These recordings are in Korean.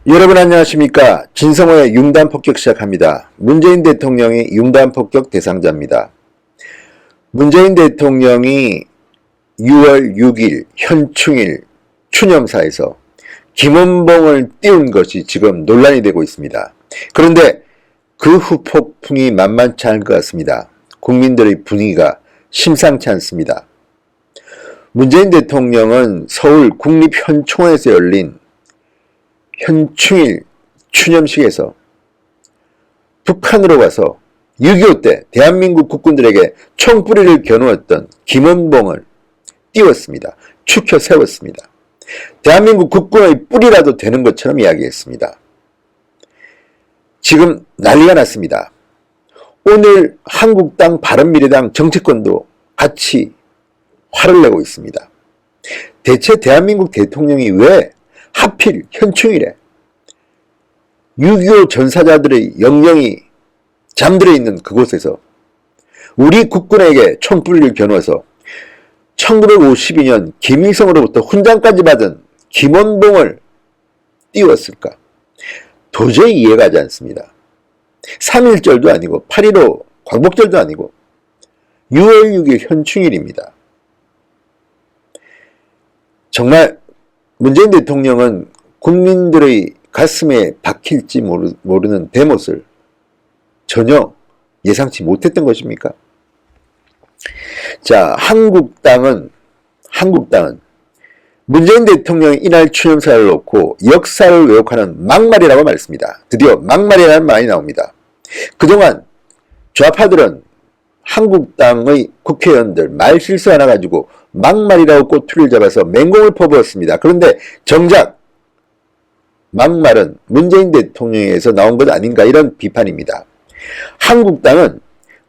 여러분 안녕하십니까. 진성호의 융단폭격 시작합니다. 문재인 대통령이 융단폭격 대상자입니다. 문재인 대통령이 6월 6일 현충일 추념사에서 김원봉을 띄운 것이 지금 논란이 되고 있습니다. 그런데 그 후폭풍이 만만치 않을 것 같습니다. 국민들의 분위기가 심상치 않습니다. 문재인 대통령은 서울 국립현충원에서 열린 현충일 추념식에서 북한으로 가서 6.25 때 대한민국 국군들에게 총뿌리를 겨누었던 김원봉을 띄웠습니다. 축혀 세웠습니다. 대한민국 국군의 뿌리라도 되는 것처럼 이야기했습니다. 지금 난리가 났습니다. 오늘 한국당, 바른미래당, 정치권도 같이 화를 내고 있습니다. 대체 대한민국 대통령이 왜 하필 현충일에 6.25 전사자들의 영령이 잠들어 있는 그곳에서 우리 국군에게 총뿌리를 겨누어서 1952년 김일성으로부터 훈장까지 받은 김원봉을 띄웠을까? 도저히 이해가 가지 않습니다. 3.1절도 아니고 8.15 광복절도 아니고 6월 6일 현충일입니다. 정말 문재인 대통령은 국민들의 가슴에 박힐지 모르는 대못을 전혀 예상치 못했던 것입니까? 자, 한국당은 문재인 대통령이 이날 추념사를 놓고 역사를 왜곡하는 막말이라고 말했습니다. 드디어 막말이라는 말이 나옵니다. 그동안 좌파들은 한국당의 국회의원들 말 실수 하나 가지고 막말이라고 꼬투리를 잡아서 맹공을 퍼부었습니다. 그런데 정작 막말은 문재인 대통령에서 나온 것 아닌가 이런 비판입니다. 한국당은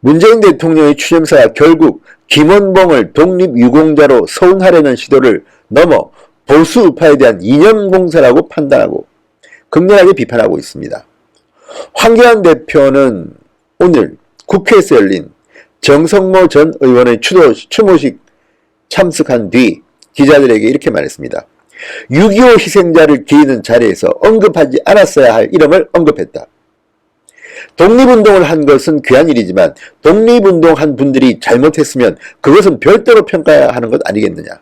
문재인 대통령의 추념사가 결국 김원봉을 독립유공자로 서운하려는 시도를 넘어 보수 우파에 대한 이념공세라고 판단하고 극렬하게 비판하고 있습니다. 황교안 대표는 오늘 국회에서 열린 정성모 전 의원의 추모식 참석한 뒤 기자들에게 이렇게 말했습니다. 6.25 희생자를 기리는 자리에서 언급하지 않았어야 할 이름을 언급했다. 독립운동을 한 것은 귀한 일이지만 독립운동한 분들이 잘못했으면 그것은 별도로 평가해야 하는 것 아니겠느냐.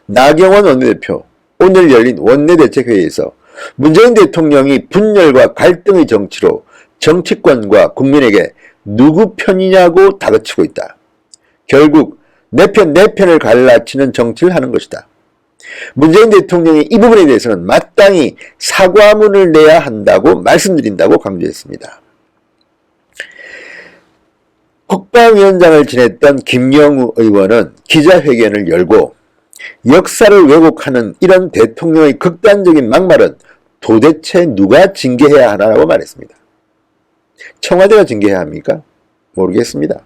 나경원 원내대표 오늘 열린 원내대책회의에서 문재인 대통령이 분열과 갈등의 정치로 정치권과 국민에게 누구 편이냐고 다그치고 있다. 결국 내 편을 갈라치는 정치를 하는 것이다. 문재인 대통령이 이 부분에 대해서는 마땅히 사과문을 내야 한다고 말씀드린다고 강조했습니다. 국방위원장을 지냈던 김영우 의원은 기자회견을 열고 역사를 왜곡하는 이런 대통령의 극단적인 막말은 도대체 누가 징계해야 하나라고 말했습니다. 청와대가 징계해야 합니까? 모르겠습니다.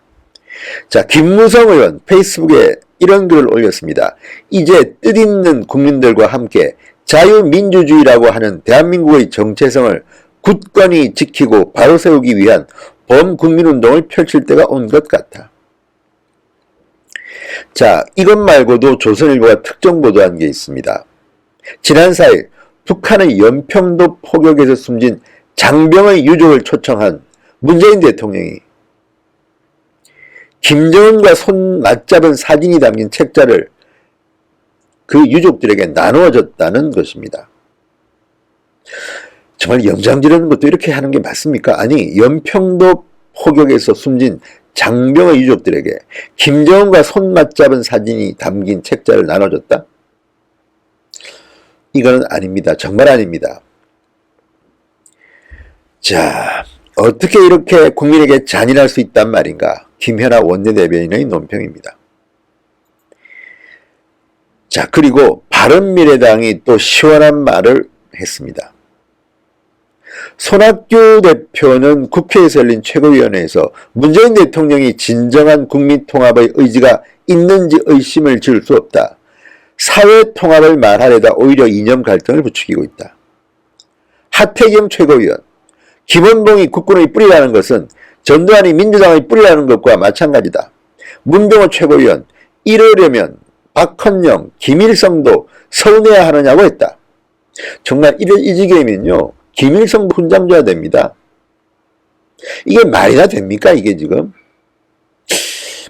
자, 김무성 의원 페이스북에 이런 글을 올렸습니다. 이제 뜻있는 국민들과 함께 자유민주주의라고 하는 대한민국의 정체성을 굳건히 지키고 바로 세우기 위한 범국민운동을 펼칠 때가 온 것 같아. 자, 이것 말고도 조선일보가 특정 보도한 게 있습니다. 지난 4일 북한의 연평도 포격에서 숨진 장병의 유족을 초청한 문재인 대통령이 김정은과 손 맞잡은 사진이 담긴 책자를 그 유족들에게 나누어줬다는 것입니다. 정말 영장 지르는 것도 이렇게 하는 게 맞습니까? 아니, 연평도 포격에서 숨진 장병의 유족들에게 김정은과 손 맞잡은 사진이 담긴 책자를 나눠줬다? 이거는 아닙니다. 정말 아닙니다. 자, 어떻게 이렇게 국민에게 잔인할 수 있단 말인가? 김현아 원내대변인의 논평입니다. 자, 그리고 바른미래당이 또 시원한 말을 했습니다. 손학규 대표는 국회에서 열린 최고위원회에서 문재인 대통령이 진정한 국민통합의 의지가 있는지 의심을 지을 수 없다. 사회통합을 말하려다 오히려 이념 갈등을 부추기고 있다. 하태경 최고위원, 김원봉이 국군의 뿌리라는 것은 전두환이 민주당의 뿌리라는 것과 마찬가지다. 문병호 최고위원, 이러려면 박헌영, 김일성도 서운해야 하느냐고 했다. 정말 이 지경이면요, 김일성 훈장 줘야 됩니다. 이게 말이나 됩니까, 이게 지금?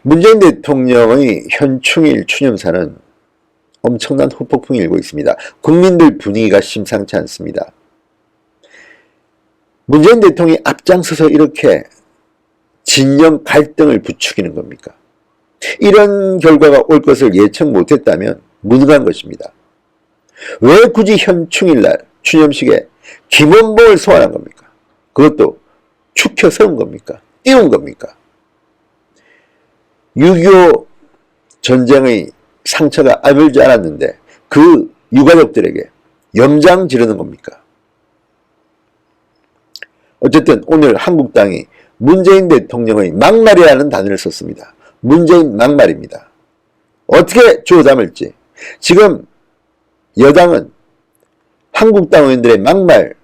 문재인 대통령의 현충일 추념사는 엄청난 후폭풍이 일고 있습니다. 국민들 분위기가 심상치 않습니다. 문재인 대통령이 앞장서서 이렇게 진영 갈등을 부추기는 겁니까? 이런 결과가 올 것을 예측 못했다면 무능한 것입니다. 왜 굳이 현충일날 추념식에 김원봉을 소환한 겁니까? 그것도 축혀 세운 겁니까? 띄운 겁니까? 6.25 전쟁의 상처가 아물지 않았는데 그 유가족들에게 염장 지르는 겁니까? 어쨌든 오늘 한국당이 문재인 대통령의 막말이라는 단어를 썼습니다. 문재인 막말입니다. 어떻게 주워 담을지. 지금 여당은 한국당 의원들의 막말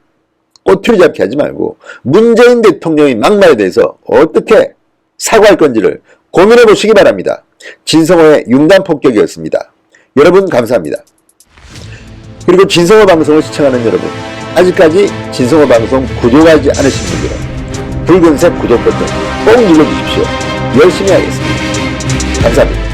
꼬투리 잡기 하지 말고 문재인 대통령의 막말에 대해서 어떻게 사과할 건지를 고민해 보시기 바랍니다. 진성호의 융단폭격이었습니다. 여러분 감사합니다. 그리고 진성호 방송을 시청하는 여러분, 아직까지 진성호 방송 구독하지 않으신 분들은 붉은색 구독 버튼 꼭 눌러주십시오. 열심히 하겠습니다. 감사합니다.